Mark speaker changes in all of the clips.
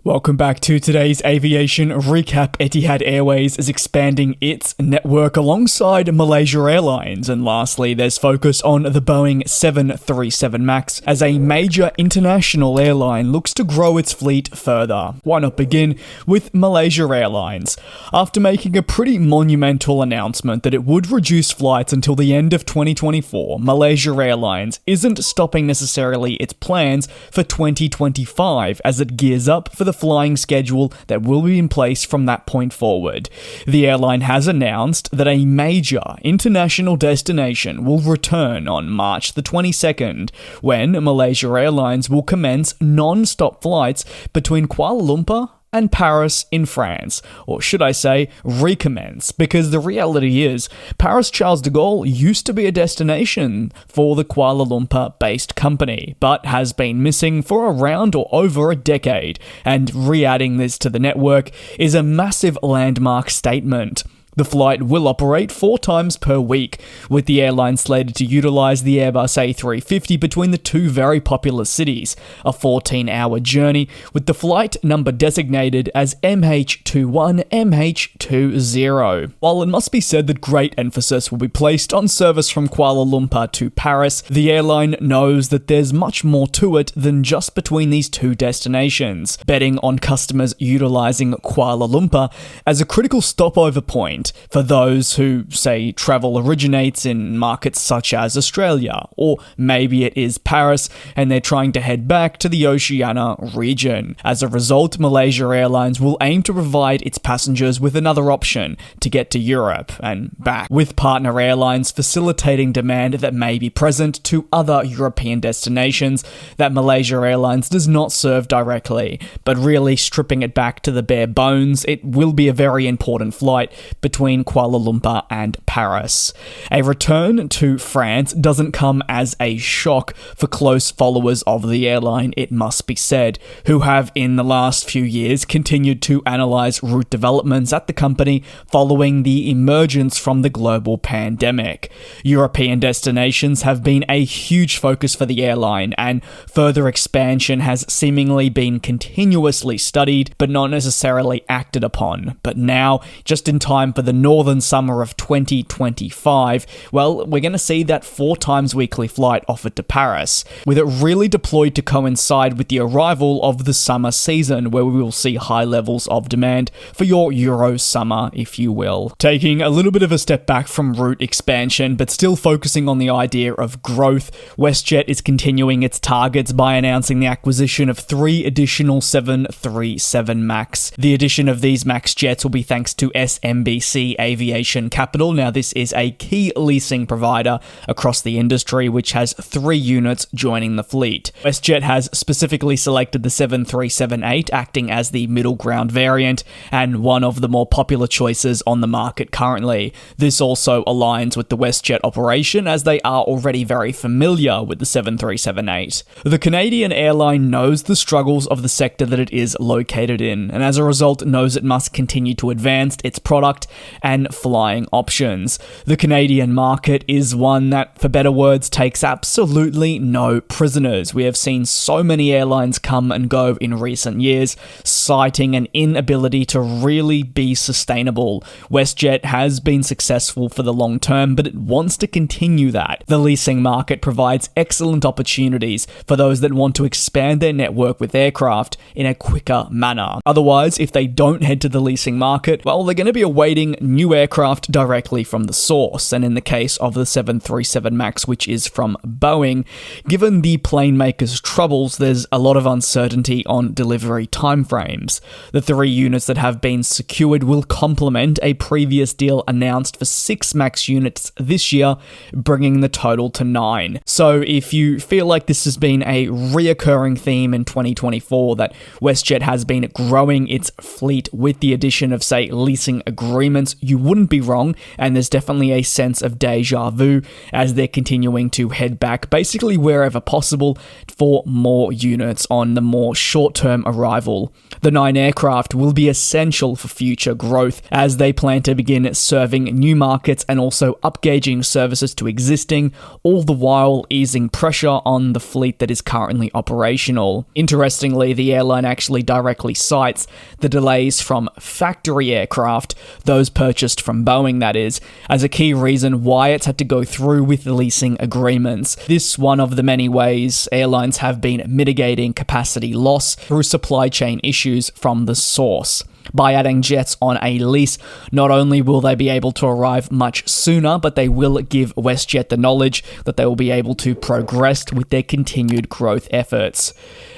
Speaker 1: Welcome back to today's aviation recap. Etihad Airways is expanding its network alongside Malaysia Airlines. And lastly, there's focus on the Boeing 737 MAX as a major international airline looks to grow its fleet further. Why not begin with Malaysia Airlines? After making a pretty monumental announcement that it would reduce flights until the end of 2024, Malaysia Airlines isn't stopping necessarily its plans for 2025 as it gears up for the flying schedule that will be in place from that point forward. The airline has announced that a major international destination will return on March the 22nd, when Malaysia Airlines will commence non-stop flights between Kuala Lumpur and Paris in France, or should I say recommence, because the reality is Paris Charles de Gaulle used to be a destination for the Kuala Lumpur based company, but has been missing for around or over a decade, and re-adding this to the network is a massive landmark statement. The flight will operate 4 times per week, with the airline slated to utilise the Airbus A350 between the two very popular cities, a 14-hour journey, with the flight number designated as MH21MH20. While it must be said that great emphasis will be placed on service from Kuala Lumpur to Paris, the airline knows that there's much more to it than just between these two destinations, betting on customers utilising Kuala Lumpur as a critical stopover point for those who, say, travel originates in markets such as Australia, or maybe it is Paris and they're trying to head back to the Oceania region. As a result, Malaysia Airlines will aim to provide its passengers with another option to get to Europe and back, with partner airlines facilitating demand that may be present to other European destinations that Malaysia Airlines does not serve directly. But really stripping it back to the bare bones, it will be a very important flight between Kuala Lumpur and Paris. A return to France doesn't come as a shock for close followers of the airline, it must be said, who have in the last few years continued to analyse route developments at the company following the emergence from the global pandemic. European destinations have been a huge focus for the airline, and further expansion has seemingly been continuously studied but not necessarily acted upon. But now, just in time for the northern summer of 2025, well, we're going to see that 4 times weekly flight offered to Paris, with it really deployed to coincide with the arrival of the summer season, where we will see high levels of demand for your Euro summer, if you will. Taking a little bit of a step back from route expansion, but still focusing on the idea of growth, WestJet is continuing its targets by announcing the acquisition of 3 additional 737 MAX. The addition of these MAX jets will be thanks to SMBC Aviation Capital. Now, this is a key leasing provider across the industry, which has 3 units joining the fleet. WestJet has specifically selected the 737-8, acting as the middle ground variant and one of the more popular choices on the market currently. This also aligns with the WestJet operation, as they are already very familiar with the 737-8. The Canadian airline knows the struggles of the sector that it is located in, and as a result knows it must continue to advance its product and flying options. The Canadian market is one that, for better words, takes absolutely no prisoners. We have seen so many airlines come and go in recent years, citing an inability to really be sustainable. WestJet has been successful for the long term, but it wants to continue that. The leasing market provides excellent opportunities for those that want to expand their network with aircraft in a quicker manner. Otherwise, if they don't head to the leasing market, well, they're going to be awaiting new aircraft directly from the source, and in the case of the 737 MAX, which is from Boeing, given the plane maker's troubles, there's a lot of uncertainty on delivery timeframes. The 3 units that have been secured will complement a previous deal announced for 6 MAX units this year, bringing the total to 9. So if you feel like this has been a reoccurring theme in 2024, that WestJet has been growing its fleet with the addition of, say, leasing agreements moments you wouldn't be wrong, and there's definitely a sense of deja vu as they're continuing to head back basically wherever possible for more units on the more short-term arrival. The 9 aircraft will be essential for future growth as they plan to begin serving new markets and also upgauging services to existing, all the while easing pressure on the fleet that is currently operational. Interestingly, the airline actually directly cites the delays from factory aircraft, those purchased from Boeing that is, as a key reason why it's had to go through with the leasing agreements. This one of the many ways airlines have been mitigating capacity loss through supply chain issues from the source. By adding jets on a lease, not only will they be able to arrive much sooner, but they will give WestJet the knowledge that they will be able to progress with their continued growth efforts.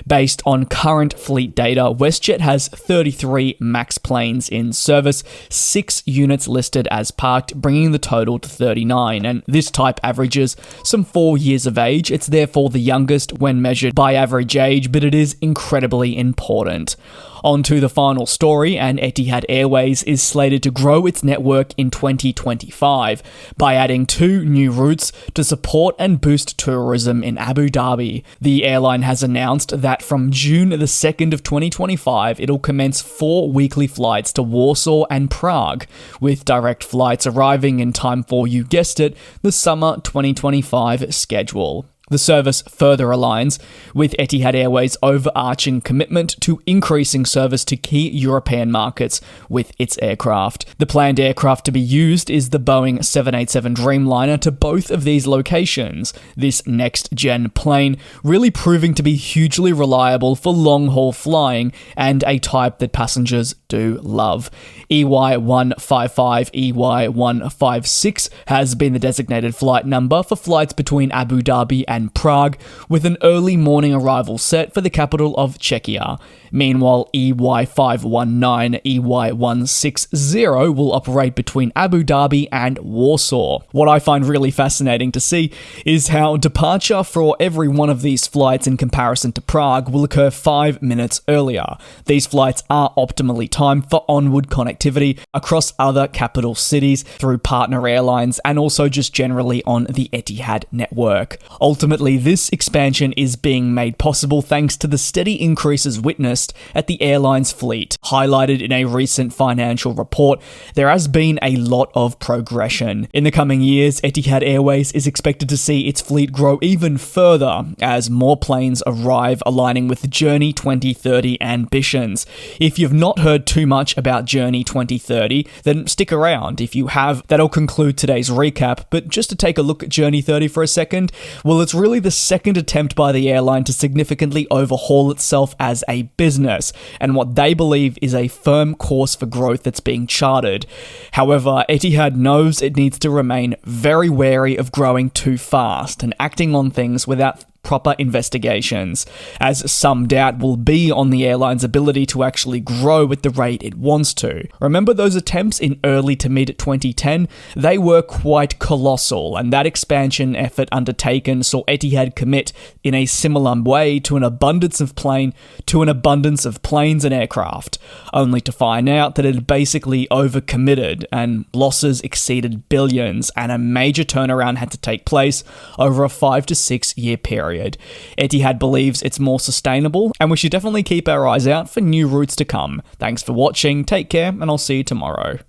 Speaker 1: Based on current fleet data, WestJet has 33 MAX planes in service, 6 units listed as parked, bringing the total to 39, and this type averages some 4 years of age. It's therefore the youngest when measured by average age, but it is incredibly important. On to the final story, and Etihad Airways is slated to grow its network in 2025 by adding 2 new routes to support and boost tourism in Abu Dhabi. The airline has announced that from June the 2nd of 2025, it'll commence 4 weekly flights to Warsaw and Prague, with direct flights arriving in time for, you guessed it, the summer 2025 schedule. The service further aligns with Etihad Airways' overarching commitment to increasing service to key European markets with its aircraft. The planned aircraft to be used is the Boeing 787 Dreamliner to both of these locations, this next-gen plane really proving to be hugely reliable for long-haul flying and a type that passengers do love. EY155, EY156 has been the designated flight number for flights between Abu Dhabi and Prague, with an early morning arrival set for the capital of Czechia. Meanwhile, EY519, EY160 will operate between Abu Dhabi and Warsaw. What I find really fascinating to see is how departure for every one of these flights in comparison to Prague will occur 5 minutes earlier. These flights are optimally timed for onward connectivity across other capital cities through partner airlines and also just generally on the Etihad network. Ultimately, this expansion is being made possible thanks to the steady increases witnessed at the airline's fleet. Highlighted in a recent financial report, there has been a lot of progression. In the coming years, Etihad Airways is expected to see its fleet grow even further as more planes arrive, aligning with Journey 2030 ambitions. If you've not heard too much about Journey 2030, then stick around. If you have, that'll conclude today's recap, but just to take a look at Journey 30 for a second, well, it's really the second attempt by the airline to significantly overhaul itself as a business, and what they believe is a firm course for growth that's being charted. However, Etihad knows it needs to remain very wary of growing too fast and acting on things without proper investigations, as some doubt will be on the airline's ability to actually grow at the rate it wants to. Remember those attempts in early to mid-2010? They were quite colossal, and that expansion effort undertaken saw Etihad commit in a similar way to an abundance of planes and aircraft, only to find out that it had basically overcommitted and losses exceeded billions, and a major turnaround had to take place over a 5 to 6 year period. Etihad believes it's more sustainable, and we should definitely keep our eyes out for new routes to come. Thanks for watching, take care, and I'll see you tomorrow.